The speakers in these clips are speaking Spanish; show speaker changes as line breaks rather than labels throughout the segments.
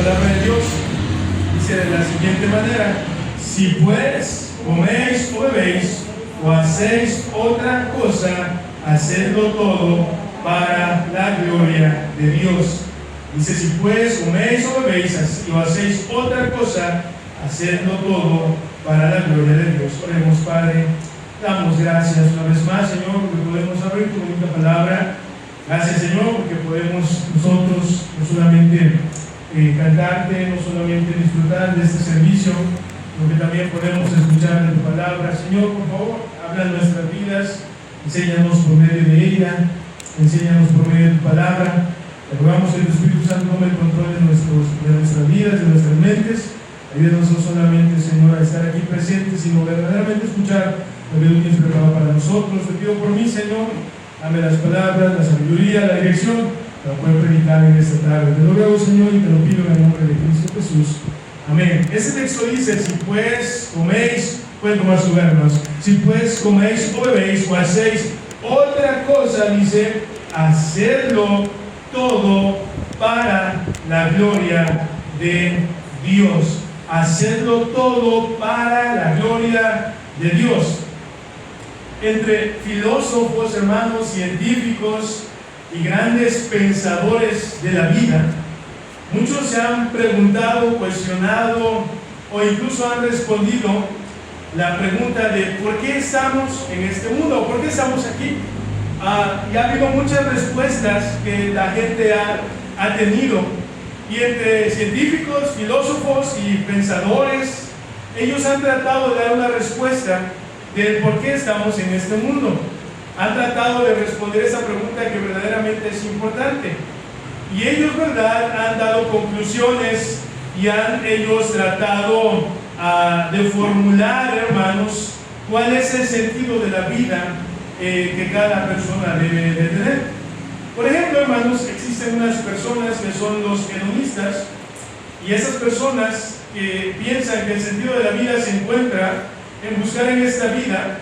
palabra de Dios dice de la siguiente manera: si pues coméis o bebéis o hacéis otra cosa, hacedlo todo para la gloria de Dios. Dice: si pues coméis o bebéis o hacéis otra cosa, hacedlo todo para la gloria de Dios. Oremos. Padre, damos gracias una vez más, Señor, porque podemos abrir tu bonita palabra. Gracias, Señor, porque podemos nosotros no solamente cantarte, no solamente disfrutar de este servicio, sino que también podemos escuchar de tu palabra. Señor, por favor, habla en nuestras vidas, enséñanos por medio de ella, enséñanos por medio de tu palabra. Te rogamos que el Espíritu Santo tome el control de nuestras vidas, de nuestras mentes. Ayúdanos no solamente, Señor, a estar aquí presentes, sino verdaderamente escuchar lo que tú tienes preparado para nosotros. Te pido por mí, Señor, dame las palabras, la sabiduría, la dirección para poder predicar en esta tarde. Te lo ruego, Señor, y te lo pido en el nombre de Cristo Jesús. Amén. Este texto dice: si pues coméis, pueden tomar sus hermanos, si pues coméis o bebéis o hacéis otra cosa, dice, hacedlo todo para la gloria de Dios. Hacedlo todo para la gloria de Dios. Entre filósofos, hermanos, científicos y grandes pensadores de la vida, muchos se han preguntado, cuestionado o incluso han respondido la pregunta de ¿por qué estamos en este mundo? ¿Por qué estamos aquí? Y ha habido muchas respuestas que la gente ha tenido, y entre científicos, filósofos y pensadores, ellos han tratado de dar una respuesta del por qué estamos en este mundo. Han tratado de responder esa pregunta que verdaderamente es importante. Y ellos, ¿verdad?, han dado conclusiones y han ellos tratado de formular, hermanos, cuál es el sentido de la vida que cada persona debe de tener. Por ejemplo, hermanos, existen unas personas que son los hedonistas, y esas personas que piensan que el sentido de la vida se encuentra en buscar en esta vida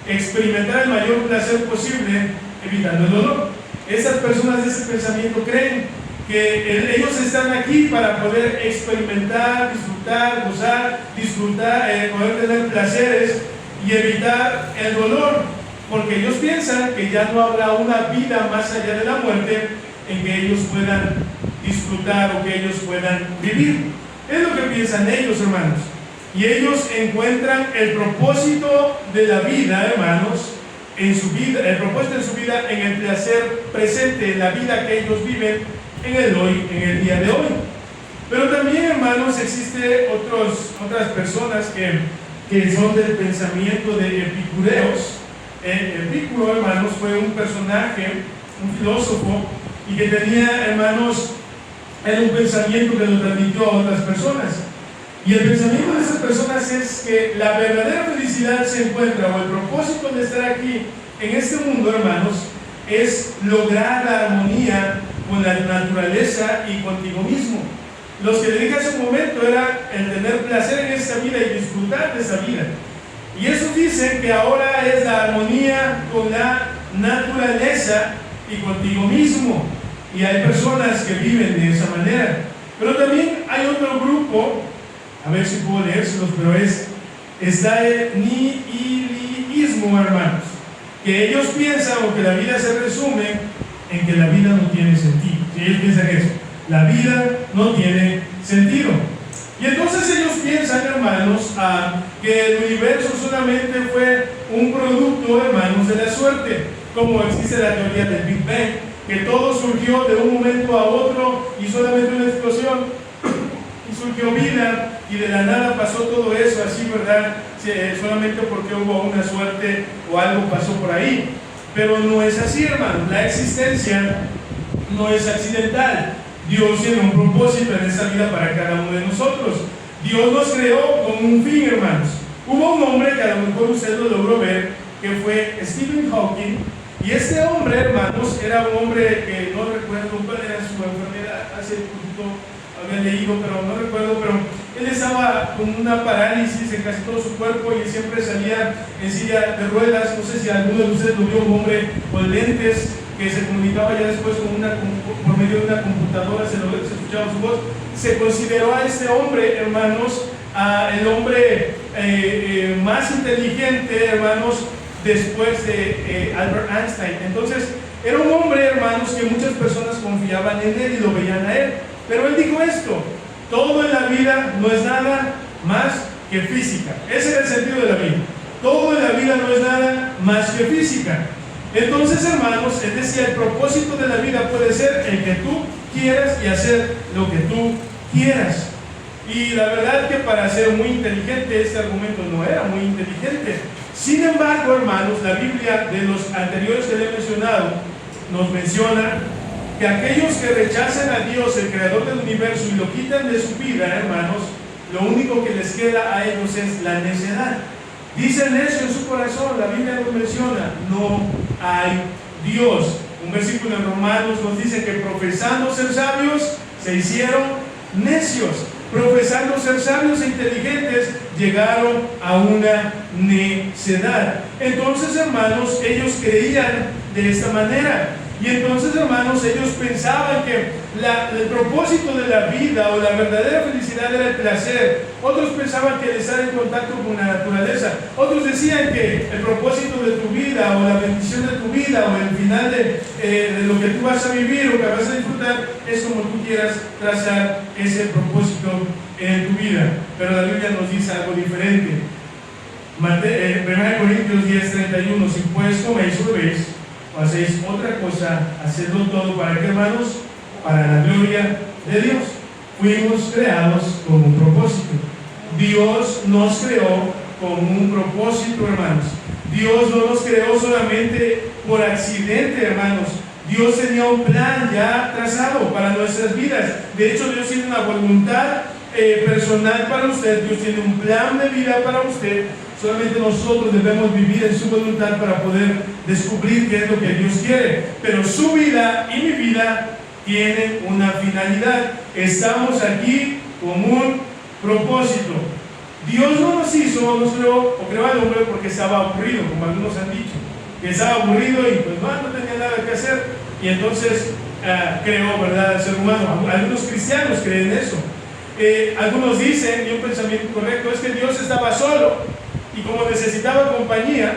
experimentar el mayor placer posible, evitando el dolor. Esas personas de ese pensamiento creen que ellos están aquí para poder experimentar, disfrutar, gozar, poder tener placeres y evitar el dolor, porque ellos piensan que ya no habrá una vida más allá de la muerte en que ellos puedan disfrutar o que ellos puedan vivir. Es lo que piensan ellos, hermanos. Y ellos encuentran el propósito de la vida, hermanos, en su vida, el propósito de su vida en el placer presente, en la vida que ellos viven en el hoy, en el día de hoy. Pero también, hermanos, existen otras personas que son del pensamiento de epicureos. Epicuro, hermanos, fue un personaje, un filósofo, y que tenía, hermanos, era un pensamiento que lo transmitió a otras personas. Y el pensamiento de esas personas es que la verdadera felicidad se encuentra, o el propósito de estar aquí en este mundo, hermanos, es lograr la armonía con la naturaleza y contigo mismo. Los que le dije hace un momento era el tener placer en esta vida y disfrutar de esa vida. Y eso dicen que ahora es la armonía con la naturaleza y contigo mismo. Y hay personas que viven de esa manera. Pero también hay otro grupo, a ver si puedo leérselos, pero está el nihilismo, hermanos. Que ellos piensan, o que la vida se resume en que la vida no tiene sentido. Si ellos piensan eso, la vida no tiene sentido. Y entonces ellos piensan, hermanos, que el universo solamente fue un producto, hermanos, de la suerte, como existe la teoría del Big Bang, que todo surgió de un momento a otro y solamente una explosión y surgió vida, y de la nada pasó todo eso así, ¿verdad? Solamente porque hubo una suerte o algo pasó por ahí. Pero no es así, hermanos. La existencia no es accidental. Dios tiene un propósito en esta vida para cada uno de nosotros. Dios nos creó con un fin, hermanos. Hubo un hombre que a lo mejor usted lo logró ver, que fue Stephen Hawking. Y este hombre, hermanos, era un hombre que no recuerdo cuál era su enfermedad, hace poquito había leído, pero no recuerdo, pero él estaba con una parálisis en casi todo su cuerpo y siempre salía en silla de ruedas. No sé si alguno de ustedes lo vio, un hombre con lentes que se comunicaba ya después por por medio de una computadora se escuchaba su voz. Se consideró a este hombre, hermanos, el hombre más inteligente, hermanos, después de Albert Einstein. Entonces, era un hombre, hermanos, que muchas personas confiaban en él y lo veían a él. Pero él dijo esto: todo en la vida no es nada más que física. Ese era el sentido de la vida. Todo en la vida no es nada más que física. Entonces, hermanos, él decía, el propósito de la vida puede ser el que tú quieras y hacer lo que tú quieras. Y la verdad que para ser muy inteligente, este argumento no era muy inteligente. Sin embargo, hermanos, la Biblia de los anteriores que le he mencionado nos menciona que aquellos que rechazan a Dios, el creador del universo, y lo quitan de su vida, hermanos, lo único que les queda a ellos es la necedad. Dice el necio en su corazón, la Biblia nos menciona, no hay Dios. Un versículo en Romanos nos dice que profesando ser sabios, se hicieron necios. Profesando ser sabios e inteligentes, llegaron a una necedad. Entonces, hermanos, ellos creían de esta manera. Y entonces, hermanos, ellos pensaban que el propósito de la vida o la verdadera felicidad era el placer. Otros pensaban que el estar en contacto con la naturaleza. Otros decían que el propósito de tu vida o la bendición de tu vida o el final de lo que tú vas a vivir o que vas a disfrutar es como tú quieras trazar ese propósito en tu vida. Pero la Biblia nos dice algo diferente. 1 Corintios 10:31: si pues coméis o bebéis o hacéis otra cosa, hacedlo todo ¿para qué, hermanos? Para la gloria de Dios. Fuimos creados con un propósito. Dios nos creó con un propósito, hermanos. Dios no nos creó solamente por accidente, hermanos. Dios tenía un plan ya trazado para nuestras vidas. De hecho, Dios tiene una voluntad personal para usted. Dios tiene un plan de vida para usted. Solamente nosotros debemos vivir en su voluntad para poder descubrir qué es lo que Dios quiere. Pero su vida y mi vida tienen una finalidad. Estamos aquí con un propósito. Dios no nos hizo, nos creó, o creó al hombre porque estaba aburrido, como algunos han dicho. Que estaba aburrido y pues no tenía nada que hacer. Y entonces creó, ¿verdad?, al ser humano. Algunos cristianos creen eso. Algunos dicen, y un pensamiento correcto, es que Dios estaba solo. Y como necesitaba compañía,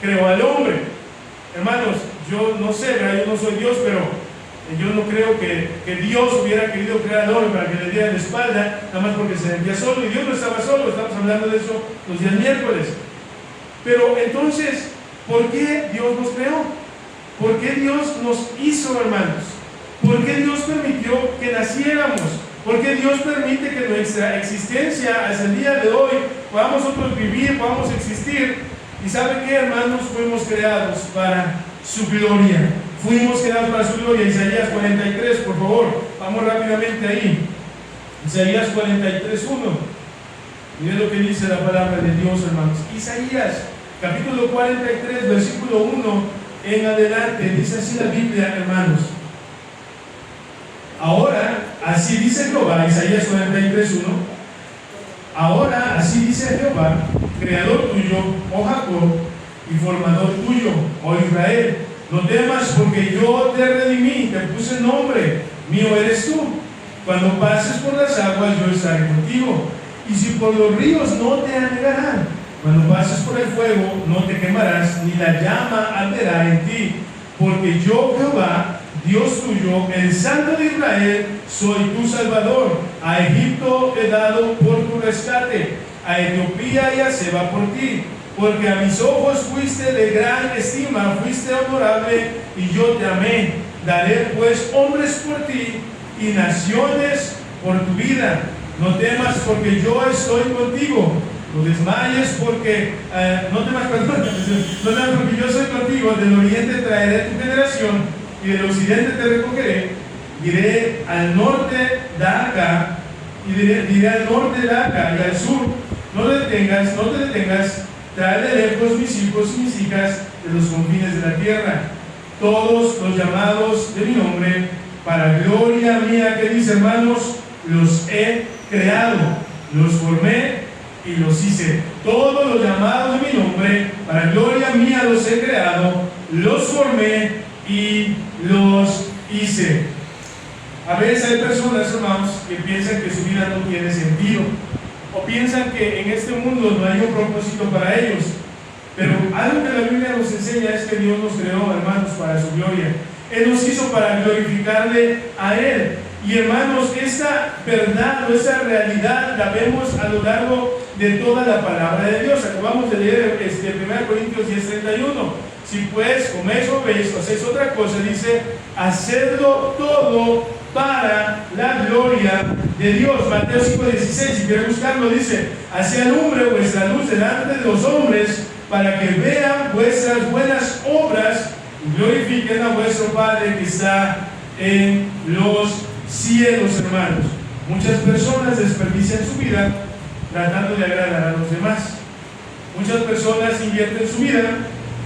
creó al hombre. Hermanos, yo no sé, ¿verdad? Yo no soy Dios, pero yo no creo que Dios hubiera querido crear al hombre para que le diera la espalda, nada más porque se sentía solo. Y Dios no estaba solo, estamos hablando de eso los días miércoles. Pero entonces, ¿por qué Dios nos creó? ¿Por qué Dios nos hizo, hermanos? ¿Por qué Dios permitió que naciéramos? ¿Por qué Dios permite que nuestra existencia hasta el día de hoy podamos nosotros vivir, podamos existir? ¿Y sabe qué, hermanos? Fuimos creados para su gloria. Fuimos creados para su gloria. Isaías 43, por favor, vamos rápidamente ahí. Isaías 43:1. Miren lo que dice la palabra de Dios, hermanos. Isaías, capítulo 43, versículo 1 en adelante. Dice así la Biblia, hermanos. Ahora, así dice Jehová, Isaías 43:1. Ahora, así dice Jehová, creador tuyo, oh Jacob, y formador tuyo, oh Israel. No temas, porque yo te redimí, te puse nombre, mío eres tú. Cuando pases por las aguas, yo estaré contigo. Y si por los ríos, no te anegarán. Cuando pases por el fuego, no te quemarás, ni la llama arderá en ti. Porque yo, Jehová, Dios tuyo, el Santo de Israel, soy tu Salvador. A Egipto he dado por tu rescate, a Etiopía y a Seba por ti. Porque a mis ojos fuiste de gran estima, fuiste honorable, y yo te amé. Daré pues hombres por ti y naciones por tu vida. No temas, porque yo estoy contigo. No desmayes, porque no temas, porque yo soy contigo. Del oriente traeré tu generación, y del occidente te recogeré. Diré al norte, da acá, y diré al norte, da acá, y al sur, no te detengas, trae de lejos mis hijos y mis hijas de los confines de la tierra, todos los llamados de mi nombre, para gloria mía, que dice, hermanos, los he creado, los formé y los hice. Todos los llamados de mi nombre, para gloria mía los he creado, los formé y los hice. A veces hay personas, hermanos, que piensan que su vida no tiene sentido, o piensan que en este mundo no hay un propósito para ellos. Pero algo que la Biblia nos enseña es que Dios nos creó, hermanos, para su gloria. Él nos hizo para glorificarle a Él. Y hermanos, esta verdad o esta realidad la vemos a lo largo de toda la palabra de Dios. Acabamos de leer 1 Corintios 10:31. Si pues coméis o bebéis o hacéis otra cosa, dice, hacedlo todo para la gloria de Dios. Mateo 5:16, si quieren buscarlo, dice, así alumbre vuestra luz delante de los hombres, para que vean vuestras buenas obras y glorifiquen a vuestro Padre que está en los cielos, hermanos. Muchas personas desperdician su vida tratando de agradar a los demás. Muchas personas invierten su vida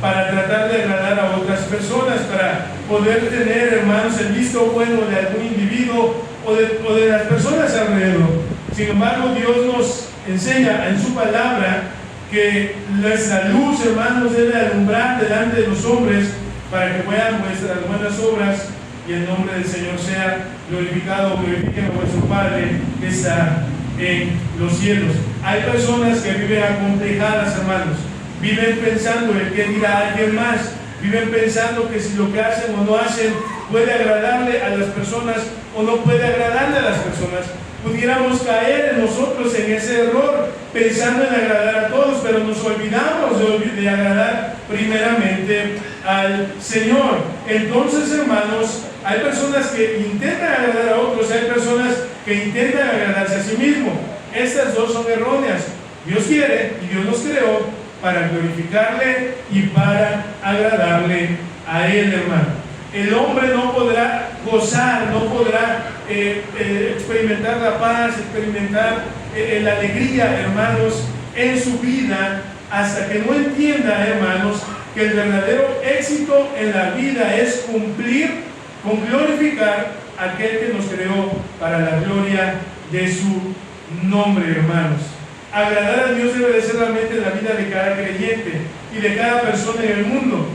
para tratar de agradar a otras personas, para poder tener, hermanos, el visto bueno de algún individuo o de las personas alrededor. Sin embargo, Dios nos enseña en su palabra que nuestra luz, hermanos, debe alumbrar delante de los hombres para que puedan vuestras buenas obras y el nombre del Señor sea glorificado. Glorifiquen a vuestro Padre que está en los cielos. Hay personas que viven acomplejadas, hermanos. Viven pensando en qué dirá alguien más. Viven pensando que si lo que hacen o no hacen puede agradarle a las personas o no puede agradarle a las personas. Pudiéramos caer en nosotros en ese error, pensando en agradar a todos, pero nos olvidamos de agradar primeramente al Señor. Entonces, hermanos, hay personas que intentan agradar a otros, hay personas que intentan agradarse a sí mismos. Estas dos son erróneas. Dios quiere y Dios nos creó para glorificarle y para agradarle a Él, hermano. El hombre no podrá gozar, no podrá experimentar la paz, experimentar la alegría, hermanos, en su vida, hasta que no entienda, hermanos, que el verdadero éxito en la vida es cumplir con glorificar a aquel que nos creó para la gloria de su nombre, hermanos. Agradar a Dios debe de ser realmente la vida de cada creyente y de cada persona en el mundo.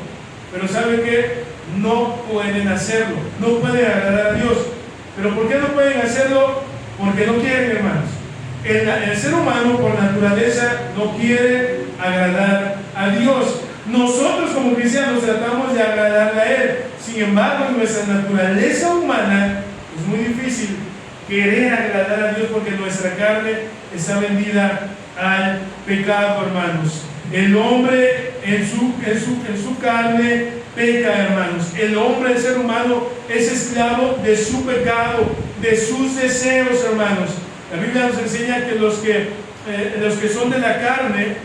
Pero ¿sabe qué? No pueden hacerlo, no pueden agradar a Dios. ¿Pero por qué no pueden hacerlo? Porque no quieren, hermanos. El ser humano por naturaleza no quiere agradar a Dios. Nosotros como cristianos tratamos de agradarle a Él. Sin embargo, en nuestra naturaleza humana es muy difícil querer agradar a Dios porque nuestra carne está vendida al pecado, hermanos. El hombre en su carne peca, hermanos. El hombre, el ser humano, es esclavo de su pecado, de sus deseos, hermanos. La Biblia nos enseña que los que son de la carne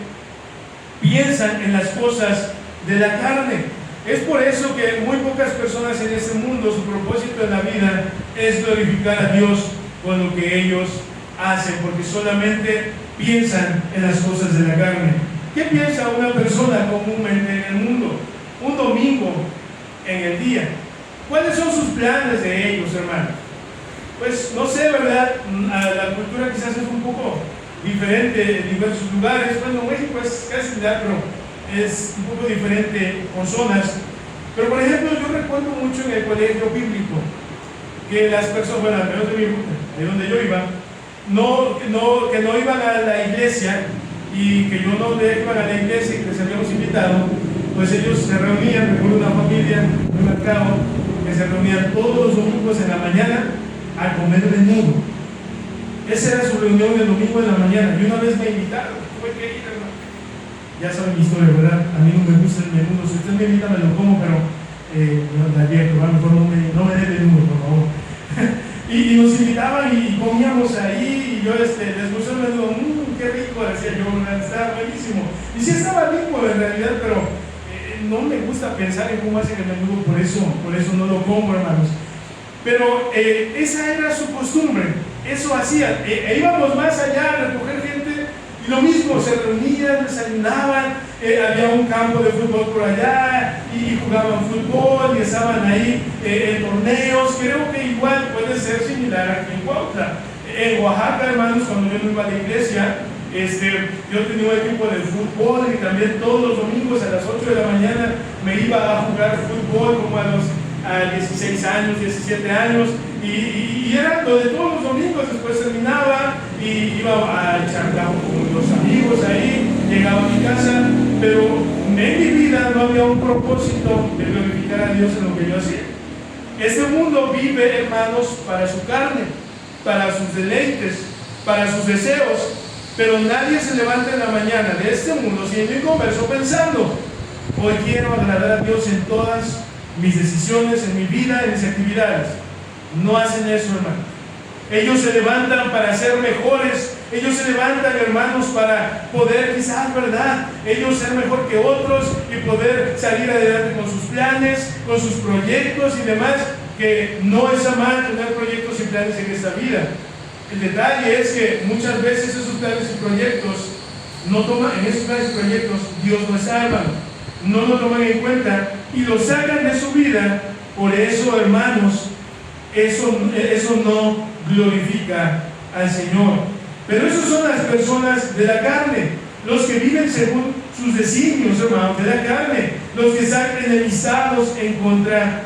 piensan en las cosas de la carne. Es por eso que muy pocas personas en este mundo, su propósito en la vida es glorificar a Dios con lo que ellos hacen, porque solamente piensan en las cosas de la carne. ¿Qué piensa una persona comúnmente en el mundo? Un domingo en el día. ¿Cuáles son sus planes de ellos, hermanos? Pues no sé, ¿verdad? La cultura quizás es un poco diferente en diversos lugares. Bueno, México es casi similar, pero es un poco diferente por zonas. Pero por ejemplo, yo recuerdo mucho en el colegio bíblico que las personas, bueno, al menos de donde yo iba, que no iban a la iglesia y que yo no iban a la iglesia y que les habíamos invitado, pues ellos se reunían, recuerdo una familia, un mercado, que se reunían todos los domingos en la mañana a comer menudo. Esa era su reunión el domingo en la mañana. Y una vez me invitaron, tuve que ir, hermano. Ya saben mi historia, ¿verdad? A mí no me gusta el menudo. Si usted me invita, me lo como, pero no me dé menudo, por favor. y nos invitaban y comíamos ahí, y yo les gustó el menudo. Qué rico, decía yo, estaba buenísimo. Y sí estaba rico en realidad, pero no me gusta pensar en cómo hacen el menudo, por eso no lo como, hermanos. Pero esa era su costumbre, eso hacían. Íbamos más allá a recoger gente y lo mismo, se reunían, desayunaban, había un campo de fútbol por allá y jugaban fútbol y estaban ahí en torneos. Creo que igual puede ser similar aquí en Cuautla. En Oaxaca, hermanos, cuando yo no iba a la iglesia, yo tenía un equipo de fútbol y también todos los domingos a las 8 de la mañana me iba a jugar fútbol como a los a 16 años, 17 años, y era lo de todos los domingos. Después terminaba y iba a echar campo con los amigos ahí, llegaba a mi casa, pero en mi vida no había un propósito de glorificar a Dios en lo que yo hacía. Este mundo vive, hermanos, para su carne, para sus deleites, para sus deseos, pero nadie se levanta en la mañana de este mundo siendo inconverso pensando: hoy quiero agradar a Dios en todas mis decisiones, en mi vida, en mis actividades. No hacen eso, hermano. Ellos se levantan para ser mejores. Ellos se levantan, hermanos, para poder, quizás, ¿verdad?, ellos ser mejor que otros y poder salir adelante con sus planes, con sus proyectos y demás, que no es mal tener proyectos y planes en esta vida. El detalle es que muchas veces esos planes y proyectos en esos planes y proyectos Dios no está, hermano. No lo toman en cuenta y lo sacan de su vida. Por eso, hermanos, eso no glorifica al Señor. Pero esos son las personas de la carne, los que viven según sus designios, hermanos, de la carne, los que están enemistados en contra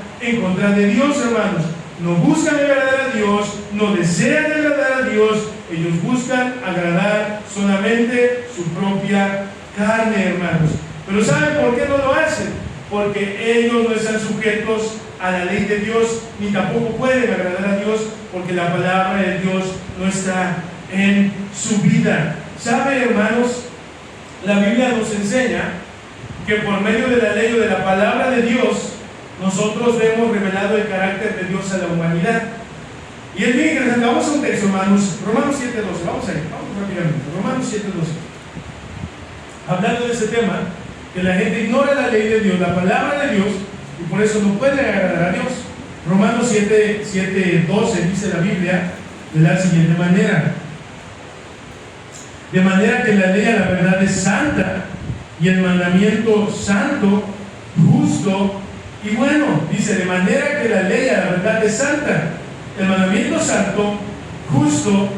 de Dios, hermanos. No buscan agradar a Dios, no desean agradar a Dios, ellos buscan agradar solamente su propia carne, hermanos. Pero ¿saben por qué no lo hacen? Porque ellos no están sujetos a la ley de Dios, ni tampoco pueden agradar a Dios, porque la palabra de Dios no está en su vida. ¿Sabe, hermanos? La Biblia nos enseña que por medio de la ley o de la palabra de Dios, nosotros vemos revelado el carácter de Dios a la humanidad. Y es bien interesante. Vamos a un texto, hermanos. Romanos 7:12. Vamos rápidamente. Romanos 7:12. Hablando de ese tema, que la gente ignora la ley de Dios, la palabra de Dios, y por eso no puede agradar a Dios. Romanos 7:12 dice la Biblia de la siguiente manera: de manera que la ley a la verdad es santa, y el mandamiento santo, justo y bueno. Dice, de manera que la ley a la verdad es santa, el mandamiento santo, justo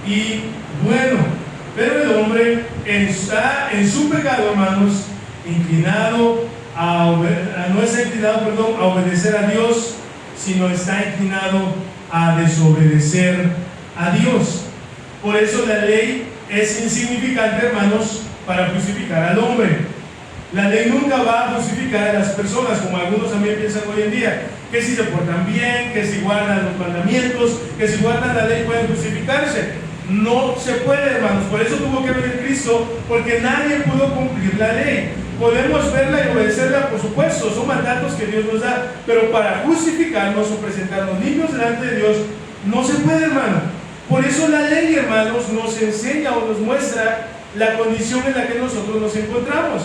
y bueno. Pero el hombre está en su pecado, hermanos, no está inclinado a obedecer a Dios, sino está inclinado a desobedecer a Dios. Por eso la ley es insignificante, hermanos, para justificar al hombre. La ley nunca va a justificar a las personas, como algunos también piensan hoy en día, que si se portan bien, que si guardan los mandamientos, que si guardan la ley pueden justificarse. No se puede, hermanos. Por eso tuvo que venir Cristo, porque nadie pudo cumplir la ley. Podemos verla y obedecerla, por supuesto, son mandatos que Dios nos da, pero para justificarnos o presentarnos limpios delante de Dios, no se puede, hermano. Por eso la ley, hermanos, nos enseña o nos muestra la condición en la que nosotros nos encontramos.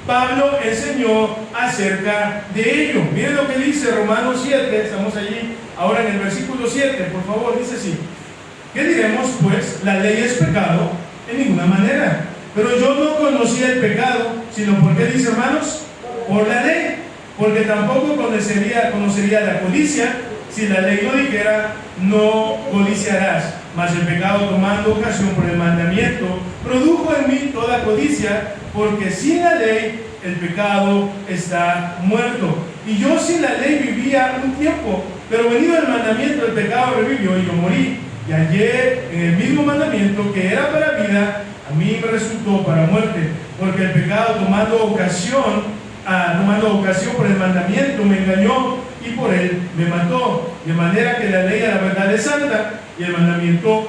Pablo enseñó acerca de ello. Miren lo que dice Romanos 7, estamos allí ahora en el versículo 7, por favor, dice así: ¿qué diremos pues? La ley es pecado, en ninguna manera. Pero yo no conocía el pecado, sino ¿por qué dice, hermanos? Por la ley. Porque tampoco conocería la codicia si la ley no dijera, no codiciarás. Mas el pecado, tomando ocasión por el mandamiento, produjo en mí toda codicia, porque sin la ley el pecado está muerto. Y yo sin la ley vivía un tiempo, pero venido el mandamiento, el pecado revivió y yo morí. Y hallé en el mismo mandamiento que era para vida, a mí me resultó para muerte, porque el pecado tomando ocasión por el mandamiento me engañó y por él me mató. De manera que la ley a la verdad es santa y el mandamiento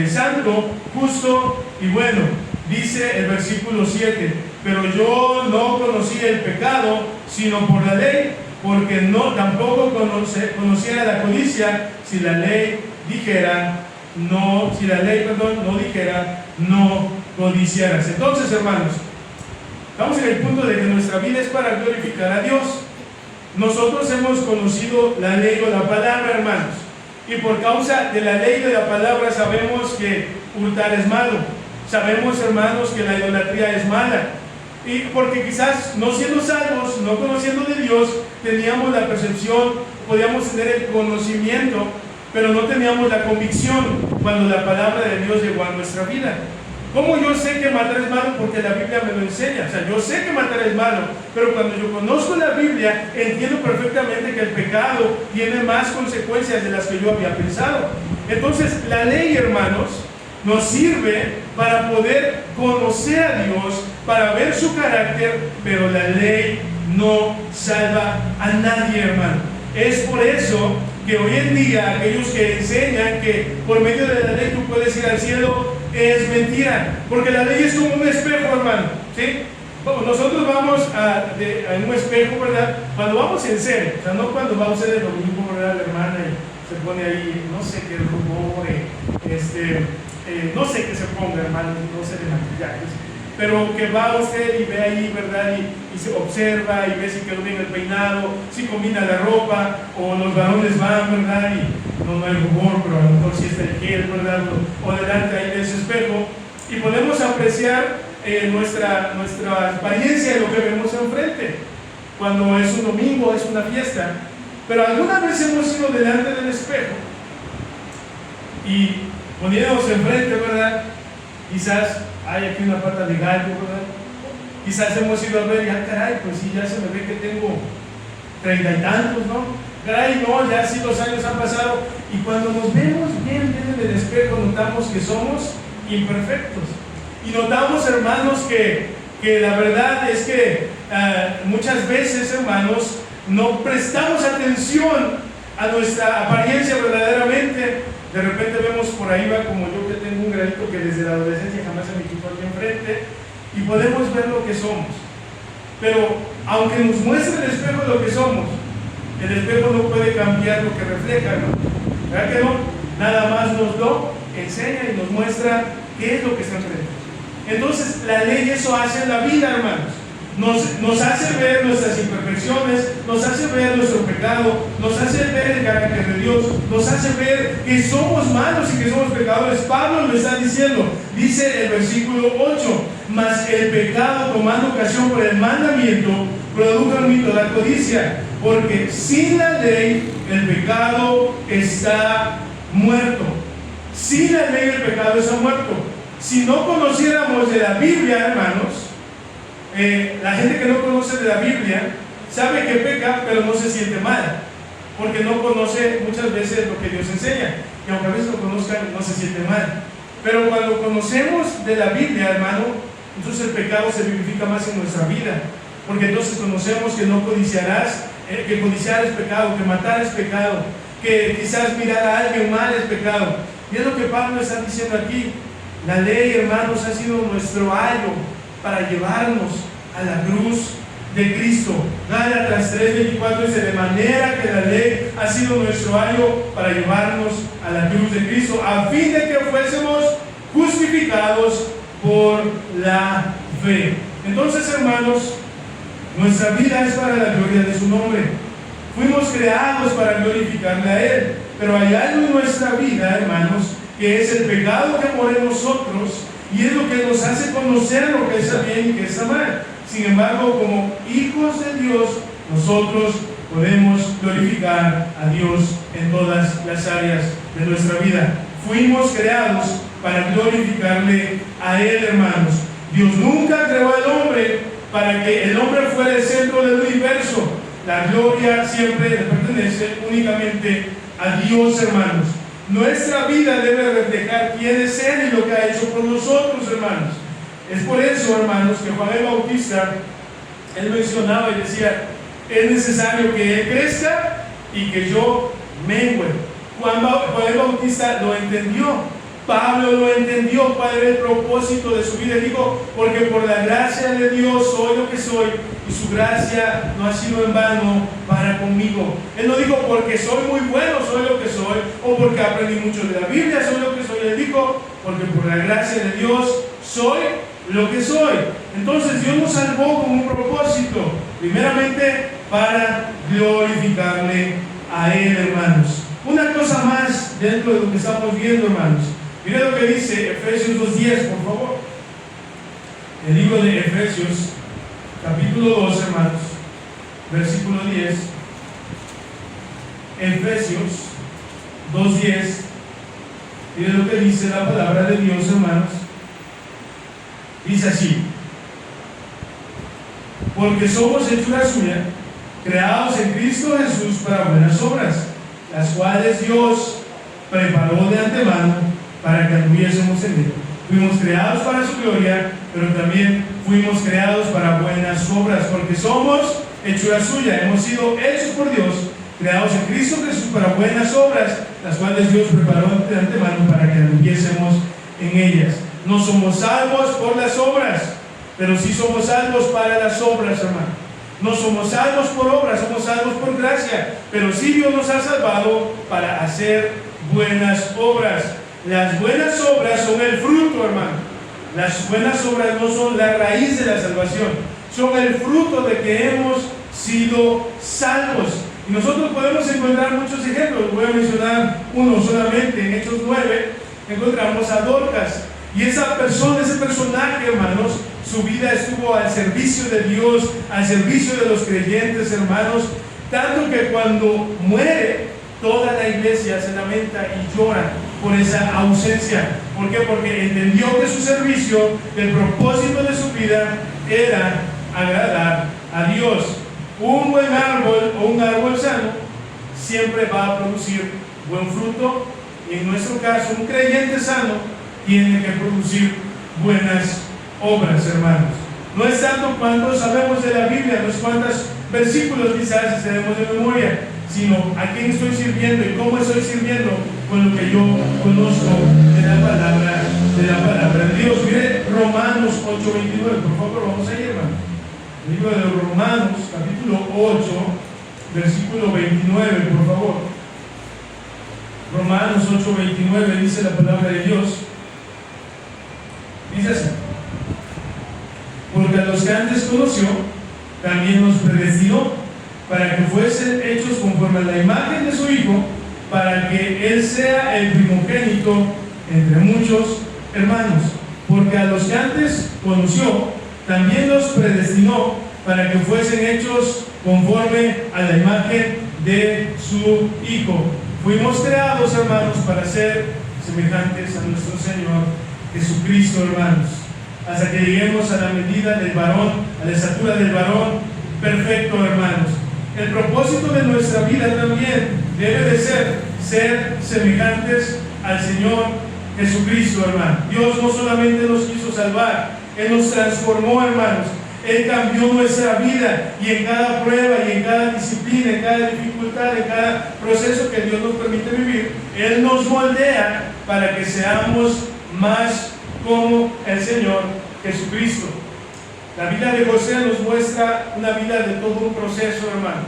santo, justo y bueno. Dice el versículo 7: pero yo no conocía el pecado sino por la ley, porque tampoco conociera la codicia si la ley no dijera no codiciarás. Entonces, hermanos, estamos en el punto de que nuestra vida es para glorificar a Dios. Nosotros hemos conocido la ley o la palabra, hermanos, y por causa de la ley de la palabra sabemos que hurtar es malo. Sabemos, hermanos, que la idolatría es mala. Y porque quizás no siendo salvos, no conociendo de Dios, teníamos la percepción, podíamos tener el conocimiento, pero no teníamos la convicción cuando la palabra de Dios llegó a nuestra vida. ¿Cómo yo sé que matar es malo? Porque la Biblia me lo enseña. O sea, yo sé que matar es malo, pero cuando yo conozco la Biblia, entiendo perfectamente que el pecado tiene más consecuencias de las que yo había pensado. Entonces, la ley, hermanos, nos sirve para poder conocer a Dios, para ver su carácter, pero la ley no salva a nadie, hermano. Es por eso que hoy en día aquellos que enseñan que por medio de la ley tú puedes ir al cielo, es mentira, porque la ley es como un espejo, hermano, ¿sí? Nosotros vamos a un espejo, ¿verdad? Cuando vamos en serio, o sea, no cuando va usted el domingo, ¿verdad? La hermana y se pone ahí, no sé qué rumor, no sé qué se ponga, hermano, no sé de maquillajes, pero que va usted y ve ahí, ¿verdad? Y se observa y ve si quedó bien el peinado, si combina la ropa, o los varones van, ¿verdad? Y no hay rumor, pero a lo mejor sí está el gel, ¿verdad? O delante ahí de ese espejo, y podemos apreciar nuestra apariencia de lo que vemos enfrente, cuando es un domingo, es una fiesta. Pero alguna vez hemos ido delante del espejo y poniéndonos enfrente, ¿verdad? Quizás hay aquí una pata de gallo, ¿verdad? Quizás hemos ido a ver, ya caray, pues sí, ya se me ve que tengo 30 y tantos, ¿no? Caray, no, ya sí los años han pasado. Y cuando nos vemos bien en el espejo, notamos que somos imperfectos. Y notamos, hermanos, que la verdad es que muchas veces, hermanos, no prestamos atención a nuestra apariencia verdaderamente. De repente vemos por ahí, va, como yo que tengo un granito que desde la adolescencia jamás se me quitó aquí enfrente, y podemos ver lo que somos. Pero aunque nos muestre el espejo lo que somos, el espejo no puede cambiar lo que refleja, ¿no? ¿Verdad que no? Nada más nos lo enseña y nos muestra qué es lo que está enfrente. Entonces, la ley eso hace en la vida, hermanos. Nos hace ver nuestras imperfecciones, nos hace ver nuestro pecado, nos hace ver el carácter de Dios, nos hace ver que somos malos y que somos pecadores. Pablo lo está diciendo, dice el versículo 8, mas el pecado, tomando ocasión por el mandamiento, produjo en mí toda codicia, porque sin la ley el pecado está muerto. Sin la ley el pecado está muerto. Si no conociéramos de la Biblia, hermanos, la gente que no conoce de la Biblia sabe que peca, pero no se siente mal, porque no conoce muchas veces lo que Dios enseña, y aunque a veces lo conozcan, no se siente mal. Pero cuando conocemos de la Biblia, hermano, entonces el pecado se vivifica más en nuestra vida, porque entonces conocemos que no codiciarás, que codiciar es pecado, que matar es pecado, que quizás mirar a alguien mal es pecado. Y es lo que Pablo está diciendo aquí. La ley, hermanos, ha sido nuestro ayo para llevarnos a la cruz de Cristo. Gálatas 3:24 dice, de manera que la ley ha sido nuestro ayo para llevarnos a la cruz de Cristo, a fin de que fuésemos justificados por la fe. Entonces, hermanos, nuestra vida es para la gloria de su nombre. Fuimos creados para glorificarle a Él, pero hay algo en nuestra vida, hermanos, que es el pecado que mora en nosotros, y es lo que nos hace conocer lo que está bien y que está mal. Sin embargo, como hijos de Dios, nosotros podemos glorificar a Dios en todas las áreas de nuestra vida. Fuimos creados para glorificarle a Él, hermanos. Dios nunca creó al hombre para que el hombre fuera el centro del universo. La gloria siempre le pertenece únicamente a Dios, hermanos. Nuestra vida debe reflejar quién es Él y lo que ha hecho por nosotros, hermanos. Es por eso, hermanos, que Juan el Bautista, él mencionaba y decía, es necesario que Él crezca y que yo mengüe. Juan el Bautista lo entendió. Pablo lo entendió, cuál era el propósito de su vida. Dijo, porque por la gracia de Dios soy lo que soy, y su gracia no ha sido en vano para conmigo. Él no dijo, porque soy muy bueno, soy lo que soy, o porque aprendí mucho de la Biblia, soy lo que soy. Él dijo, porque por la gracia de Dios soy lo que soy. Entonces Dios nos salvó con un propósito, primeramente para glorificarle a Él, hermanos. Una cosa más dentro de lo que estamos viendo, hermanos. Mira lo que dice Efesios 2:10, por favor. El libro de Efesios, capítulo 2, hermanos, versículo 10. Efesios 2:10. Mira lo que dice la palabra de Dios, hermanos. Dice así: porque somos hechura suya, creados en Cristo Jesús para buenas obras, las cuales Dios preparó de antemano para que anduviésemos en él. Fuimos creados para su gloria, pero también fuimos creados para buenas obras, porque somos hechura suya, hemos sido hechos por Dios, creados en Cristo Jesús para buenas obras, las cuales Dios preparó de antemano para que anduviésemos en ellas. No somos salvos por las obras, pero sí somos salvos para las obras, hermano. No somos salvos por obras, somos salvos por gracia, pero sí Dios nos ha salvado para hacer buenas obras. Las buenas obras son el fruto, hermano. Las buenas obras no son la raíz de la salvación, son el fruto de que hemos sido salvos. Y nosotros podemos encontrar muchos ejemplos. Voy a mencionar uno solamente. En Hechos 9 encontramos a Dorcas. Y esa persona, ese personaje, hermanos, su vida estuvo al servicio de Dios, al servicio de los creyentes, hermanos, tanto que cuando muere, toda la iglesia se lamenta y llora por esa ausencia. ¿Por qué? Porque entendió que su servicio, el propósito de su vida era agradar a Dios. Un buen árbol o un árbol sano siempre va a producir buen fruto, y en nuestro caso un creyente sano tiene que producir buenas obras, hermanos. No es tanto cuánto sabemos de la Biblia, no es cuántos versículos quizás tenemos de memoria, sino a quién estoy sirviendo y cómo estoy sirviendo con lo que yo conozco de la palabra de Dios. Mire Romanos 8:29, por favor, vamos ahí, hermano. El libro de Romanos, capítulo 8, versículo 29, por favor. Romanos 8:29 dice la palabra de Dios. Dice así: porque a los que antes conoció, también los predestinó para que fuesen hechos conforme a la imagen de su Hijo, para que Él sea el primogénito entre muchos hermanos. Porque a los que antes conoció, también los predestinó para que fuesen hechos conforme a la imagen de su Hijo. Fuimos creados, hermanos, para ser semejantes a nuestro Señor Jesucristo, hermanos, hasta que lleguemos a la medida del varón, a la estatura del varón perfecto, hermanos. El propósito de nuestra vida también debe de ser semejantes al Señor Jesucristo, hermano. Dios no solamente nos quiso salvar, Él nos transformó, hermanos. Él cambió nuestra vida, y en cada prueba, y en cada disciplina, en cada dificultad, en cada proceso que Dios nos permite vivir, Él nos moldea para que seamos más como el Señor Jesucristo. La vida de José nos muestra una vida de todo un proceso, hermano.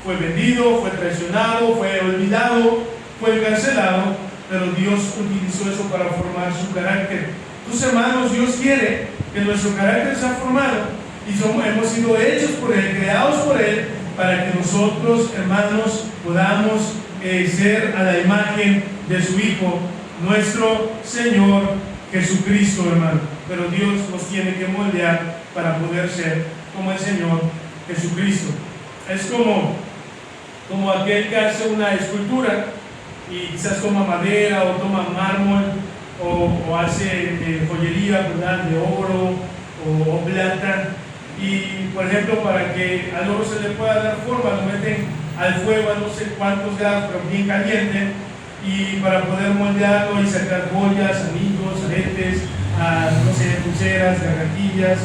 Fue vendido, fue traicionado, fue olvidado, fue encarcelado, pero Dios utilizó eso para formar su carácter. Entonces, hermanos, Dios quiere que nuestro carácter sea formado, y hemos sido hechos por Él, creados por Él, para que nosotros, hermanos, podamos ser a la imagen de su Hijo, nuestro Señor Jesucristo, hermano. Pero Dios nos tiene que moldear para poder ser como el Señor Jesucristo. Es como aquel que hace una escultura y quizás toma madera o toma mármol o hace joyería, ¿verdad?, de oro o plata. Y, por ejemplo, para que al oro se le pueda dar forma, lo meten al fuego a no sé cuántos grados, pero bien caliente, y para poder moldearlo y sacar joyas, anillos, aretes, no sé, pulseras, gargantillas,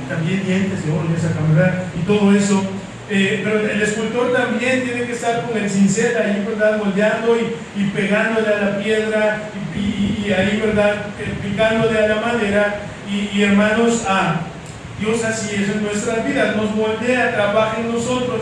también dientes de oro, ya sacan, ¿verdad? Y todo eso. Pero el escultor también tiene que estar con el cincel ahí, ¿verdad?, moldeando y pegándole a la piedra y ahí, ¿verdad?, picándole a la madera. Y hermanos, Dios así es en nuestras vidas, nos moldea, trabaja en nosotros,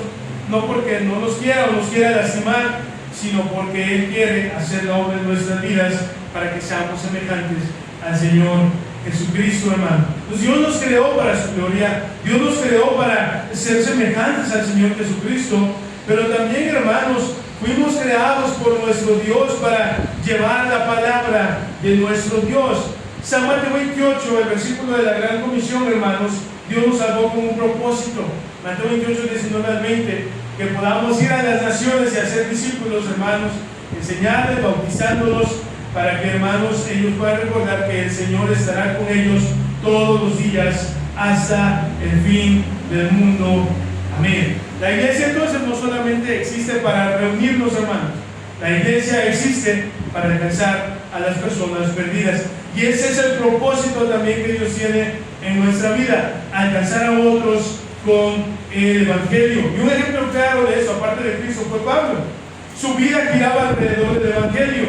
no porque no nos quiera o nos quiera lastimar, sino porque Él quiere hacer la obra en nuestras vidas para que seamos semejantes al Señor Jesucristo, hermano. Pues Dios nos creó para su gloria, Dios nos creó para ser semejantes al Señor Jesucristo, pero también, hermanos, fuimos creados por nuestro Dios para llevar la palabra de nuestro Dios. San Mateo 28, el versículo de la Gran Comisión, hermanos, Dios nos salvó con un propósito. Mateo 28, 19 al 20, que podamos ir a las naciones y hacer discípulos, hermanos, enseñarles, bautizándolos para que, hermanos, ellos puedan recordar que el Señor estará con ellos todos los días hasta el fin del mundo. Amén. La iglesia entonces no solamente existe para reunirnos, hermanos. La iglesia existe para alcanzar a las personas perdidas. Y ese es el propósito también que Dios tiene en nuestra vida, alcanzar a otros con el Evangelio. Y un ejemplo claro de eso, aparte de Cristo, fue Pablo. Su vida giraba alrededor del Evangelio.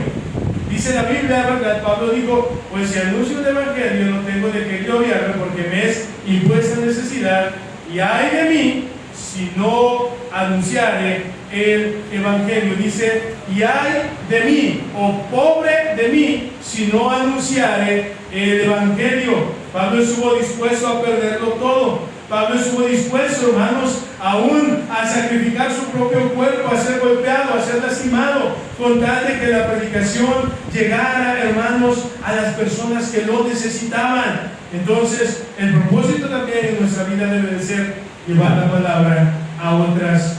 Dice la Biblia, ¿verdad? Pablo dijo: pues si anuncio el Evangelio, no tengo de qué gloriarme, porque me es impuesta necesidad, y ay de mí si no anunciare el Evangelio. Dice: y ay de mí, o pobre de mí, si no anunciare el Evangelio. Pablo estuvo dispuesto a perderlo todo. Pablo estuvo dispuesto, hermanos, aún a sacrificar su propio cuerpo, a ser golpeado, a ser lastimado, con tal de que la predicación llegara, hermanos, a las personas que lo necesitaban. Entonces, el propósito también en nuestra vida debe de ser llevar la palabra a otras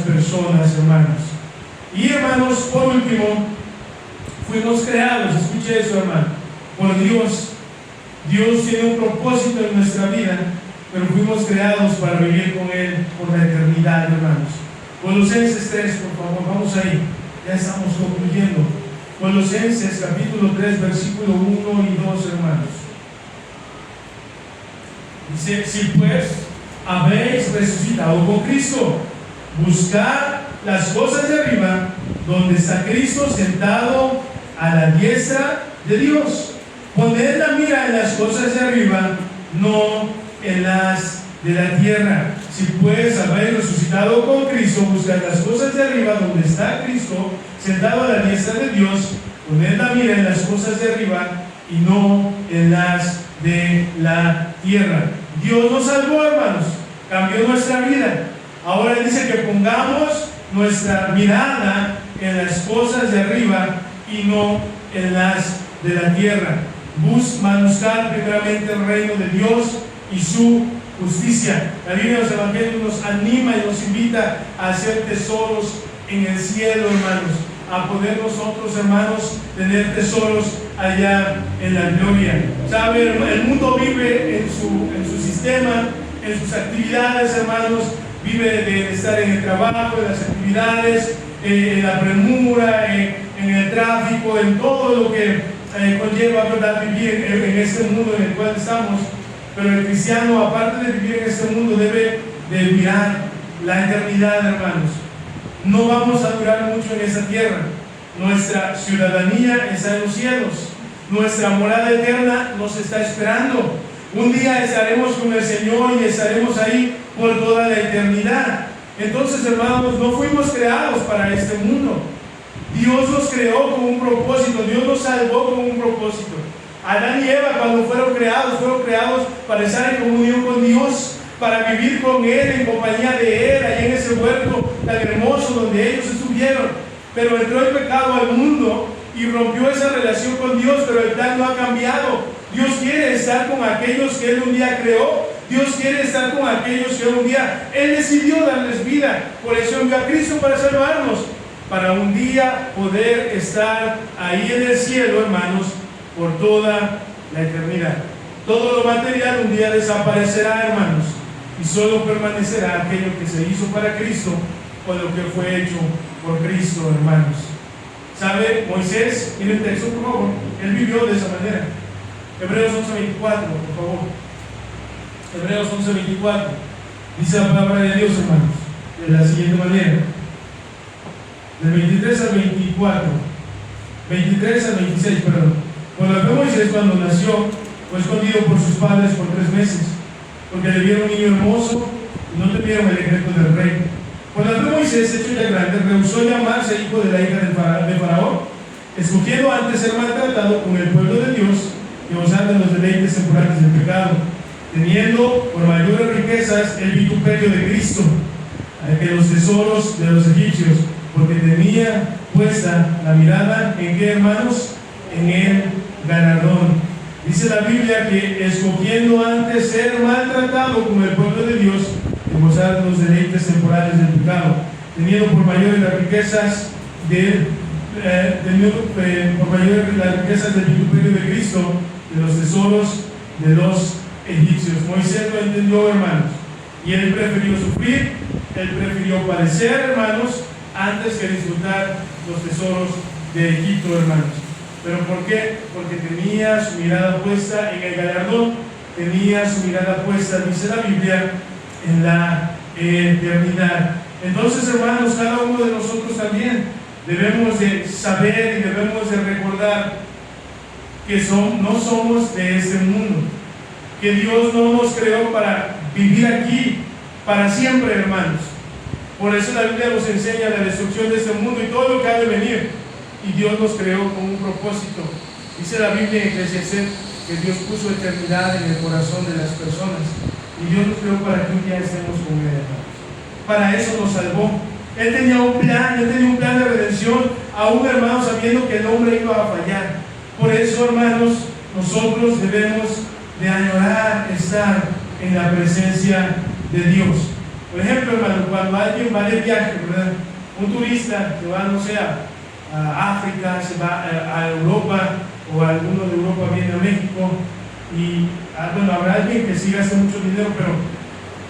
personas, hermanos. Y, hermanos, por último, fuimos creados, escuche eso, hermano, por Dios. Dios tiene un propósito en nuestra vida, pero fuimos creados para vivir con Él por la eternidad, hermanos. Colosenses 3, por favor, vamos ahí, ya estamos concluyendo. Colosenses capítulo 3, versículo 1 y 2, hermanos. Dice: si pues habéis resucitado con Cristo, buscad las cosas de arriba, donde está Cristo sentado a la diestra de Dios. Poned la mira en las cosas de arriba, no en las de la tierra. Si pues habéis resucitado con Cristo, buscad las cosas de arriba, donde está Cristo sentado a la diestra de Dios. Poned la mira en las cosas de arriba y no en las de la tierra. Dios nos salvó, hermanos, cambió nuestra vida. Ahora Él dice que pongamos nuestra mirada en las cosas de arriba y no en las de la tierra. Buscar primeramente el reino de Dios y su justicia. La Biblia de los Evangelios nos anima y nos invita a hacer tesoros en el cielo, hermanos, a poder nosotros, hermanos, tener tesoros allá en la gloria. ¿Sabe? El mundo vive en su sistema, en sus actividades, hermanos. Vive de estar en el trabajo, en las actividades, en la premura, en el tráfico, en todo lo que conlleva, ¿verdad?, vivir en este mundo en el cual estamos. Pero el cristiano, aparte de vivir en este mundo, debe de mirar la eternidad, hermanos. No vamos a durar mucho en esta tierra. Nuestra ciudadanía está en los cielos. Nuestra morada eterna nos está esperando. Un día estaremos con el Señor y estaremos ahí por toda la eternidad. Entonces, hermanos, no fuimos creados para este mundo. Dios nos creó con un propósito. Dios nos salvó con un propósito. Adán y Eva, cuando fueron creados para estar en comunión con Dios, para vivir con Él, en compañía de Él, allá en ese huerto tan hermoso donde ellos estuvieron. Pero entró el pecado al mundo y rompió esa relación con Dios, pero el plan no ha cambiado. Dios quiere estar con aquellos que Él un día creó. Dios quiere estar con aquellos que un día Él decidió darles vida. Por eso envió a Cristo para salvarnos, para un día poder estar ahí en el cielo, hermanos, por toda la eternidad. Todo lo material un día desaparecerá, hermanos, y solo permanecerá aquello que se hizo para Cristo o lo que fue hecho por Cristo, hermanos. ¿Sabe? Moisés, mire el texto, por favor. Él vivió de esa manera. Hebreos 11:24, por favor. Hebreos 11:24. Dice la palabra de Dios, hermanos, de la siguiente manera. Del 23 al 24. 23 al 26, perdón. Por la fe Moisés, cuando nació, fue escondido por sus padres por 3 meses, porque le vieron un niño hermoso y no temieron el decreto del rey. Por la fe Moisés, hecho ya grande, rehusó llamarse hijo de la hija de Faraón, escogiendo antes ser maltratado con el pueblo de Dios y gozar de los deleites temporales del pecado, teniendo por mayores riquezas el vituperio de Cristo que los tesoros de los egipcios, porque tenía puesta la mirada en qué, hermanos, en el galardón. Dice la Biblia que escogiendo antes ser maltratado con el pueblo de Dios y gozar de los deleites temporales del pecado, teniendo por mayores las riquezas del teniendo por mayor las riquezas del vituperio de Cristo, de los tesoros de los egipcios. Moisés lo entendió, hermanos, y él prefirió sufrir, él prefirió padecer, hermanos, antes que disfrutar los tesoros de Egipto, hermanos. ¿Pero por qué? Porque tenía su mirada puesta en el galardón, tenía su mirada puesta, dice la Biblia, en la eternidad. Entonces, hermanos, cada uno de nosotros también debemos de saber y debemos de recordar que no somos de este mundo, que Dios no nos creó para vivir aquí para siempre, hermanos. Por eso la Biblia nos enseña la destrucción de este mundo y todo lo que ha de venir. Y Dios nos creó con un propósito. Dice la Biblia en Eclesiastés que Dios puso eternidad en el corazón de las personas. Y Dios nos creó para que un día estemos con Él. Para eso nos salvó. Él tenía un plan de redención, aún, hermanos, sabiendo que el hombre iba a fallar. Por eso, hermanos, nosotros debemos de añorar estar en la presencia de Dios. Por ejemplo, hermano, cuando alguien va de viaje, ¿verdad? Un turista que va, no sé, a África, se va a Europa, o alguno de Europa viene a México, y bueno, habrá alguien que sí gaste mucho dinero, pero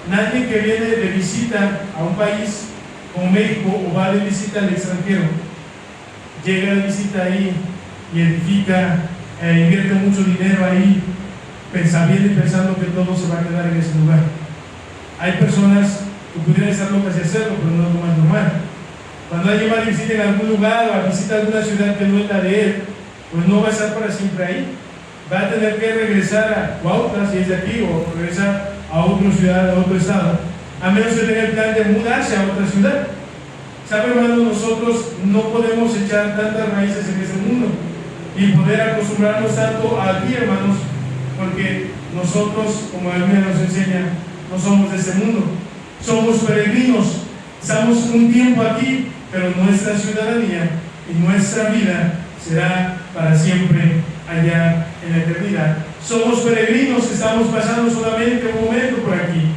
nadie que viene de visita a un país como México o va de visita al extranjero, llega de visita ahí y edifica, invierte mucho dinero ahí, pensando que todo se va a quedar en ese lugar. Hay personas que pudieran estar locas de hacerlo, pero no es lo más normal. Cuando alguien va a visitar en algún lugar o a visitar alguna ciudad que no es la de él, pues no va a estar para siempre ahí. Va a tener que regresar a Cuautla, si es de aquí, o regresar a otra ciudad, a otro estado, a menos que tenga el plan de mudarse a otra ciudad. ¿Sabe, hermanos? Nosotros no podemos echar tantas raíces en este mundo y poder acostumbrarnos tanto aquí, hermanos, porque nosotros, como la Biblia nos enseña, no somos de este mundo. Somos peregrinos. Estamos un tiempo aquí, pero nuestra ciudadanía y nuestra vida será para siempre allá en la eternidad. Somos peregrinos que estamos pasando solamente un momento por aquí,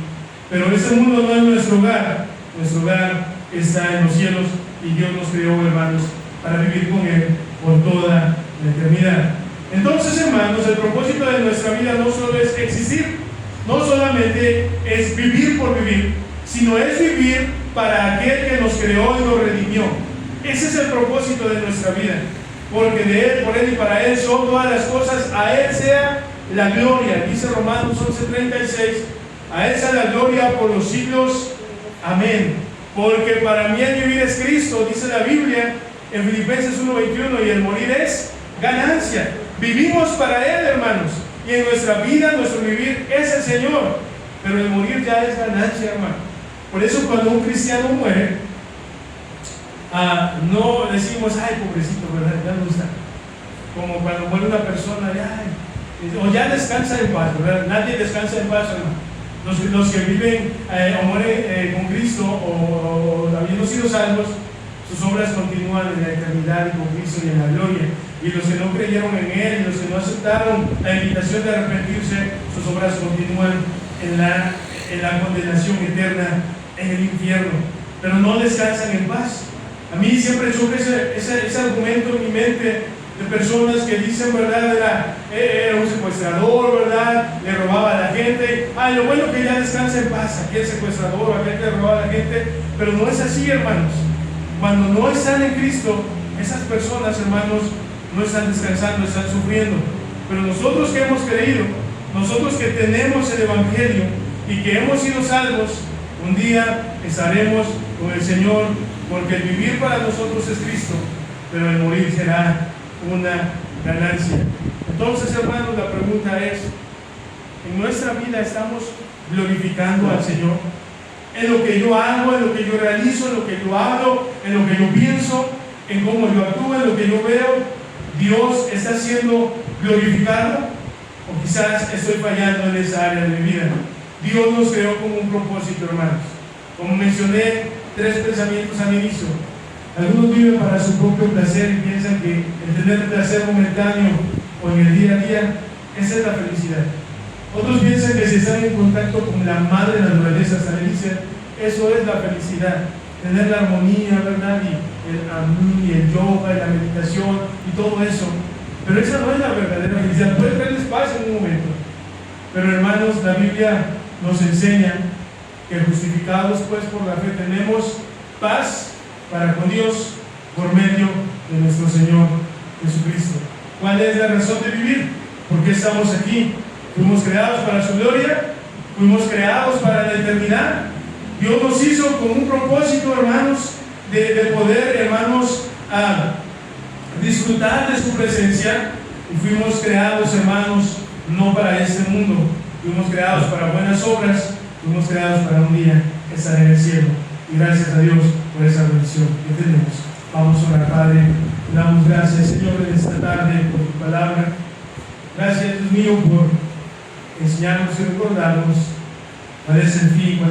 pero este mundo no es nuestro hogar. Nuestro hogar está en los cielos y Dios nos creó, hermanos, para vivir con Él por toda la eternidad. Entonces, hermanos, el propósito de nuestra vida no solo es existir, no solamente es vivir por vivir, sino es vivir para aquel que nos creó y nos redimió. Ese es el propósito de nuestra vida, porque de Él, por Él y para Él son todas las cosas. A Él sea la gloria, dice Romanos 11:36, a Él sea la gloria por los siglos. Amén. Porque para mí el vivir es Cristo, dice la Biblia en Filipenses 1:21, y el morir es ganancia. Vivimos para Él, hermanos, y en nuestra vida, nuestro vivir es el Señor, pero el morir ya es ganancia, hermano. Por eso cuando un cristiano muere, no decimos, ay, pobrecito, ¿verdad? Ya no está. Como cuando muere una persona, o ya descansa en paz, ¿verdad? Nadie descansa en paz, hermano. Los que viven o mueren con Cristo o habiendo sido salvos, sus obras continúan en la eternidad y con Cristo y en la gloria. Y los que no creyeron en Él y los que no aceptaron la invitación de arrepentirse, sus obras continúan en la condenación eterna, en el infierno, pero no descansan en paz. A mí siempre choca ese argumento en mi mente de personas que dicen, ¿verdad? Era un secuestrador, ¿verdad? Le robaba a la gente. Lo bueno que ya descansa en paz, aquel secuestrador, aquel que le robaba a la gente. Pero no es así, hermanos. Cuando no están en Cristo, esas personas, hermanos, no están descansando, están sufriendo. Pero nosotros que hemos creído, nosotros que tenemos el Evangelio y que hemos sido salvos, un día estaremos con el Señor, porque el vivir para nosotros es Cristo, pero el morir será una ganancia. Entonces, hermanos, la pregunta es, ¿en nuestra vida estamos glorificando al Señor? En lo que yo hago, en lo que yo realizo, en lo que yo hablo, en lo que yo pienso, en cómo yo actúo, en lo que yo veo, ¿Dios está siendo glorificado? ¿O quizás estoy fallando en esa área de mi vida? Dios nos creó con un propósito, hermanos. Como mencioné, 3 pensamientos al inicio. Algunos viven para su propio placer y piensan que el tener placer momentáneo o en el día a día, esa es la felicidad. Otros piensan que si están en contacto con la madre naturaleza, hasta le dicen, eso es la felicidad, tener la armonía, ¿verdad? y el yoga, y la meditación y todo eso. Pero esa no es la verdadera felicidad. Puede traerles paz en un momento. Pero hermanos, la Biblia nos enseña que justificados pues por la fe tenemos paz para con Dios por medio de nuestro Señor Jesucristo. ¿Cuál es la razón de vivir? ¿Por qué estamos aquí? Fuimos creados para su gloria, fuimos creados para la eternidad. Dios nos hizo con un propósito, hermanos, de poder, hermanos, disfrutar de su presencia. Y fuimos creados, hermanos, no para este mundo. Fuimos creados para buenas obras, fuimos creados para un día estar en el cielo. Y gracias a Dios por esa bendición que tenemos. Vamos a orar, Padre. Damos gracias, Señor, en esta tarde por tu palabra. Gracias, Dios mío, por enseñarnos y recordarnos cuál es el fin, cuál es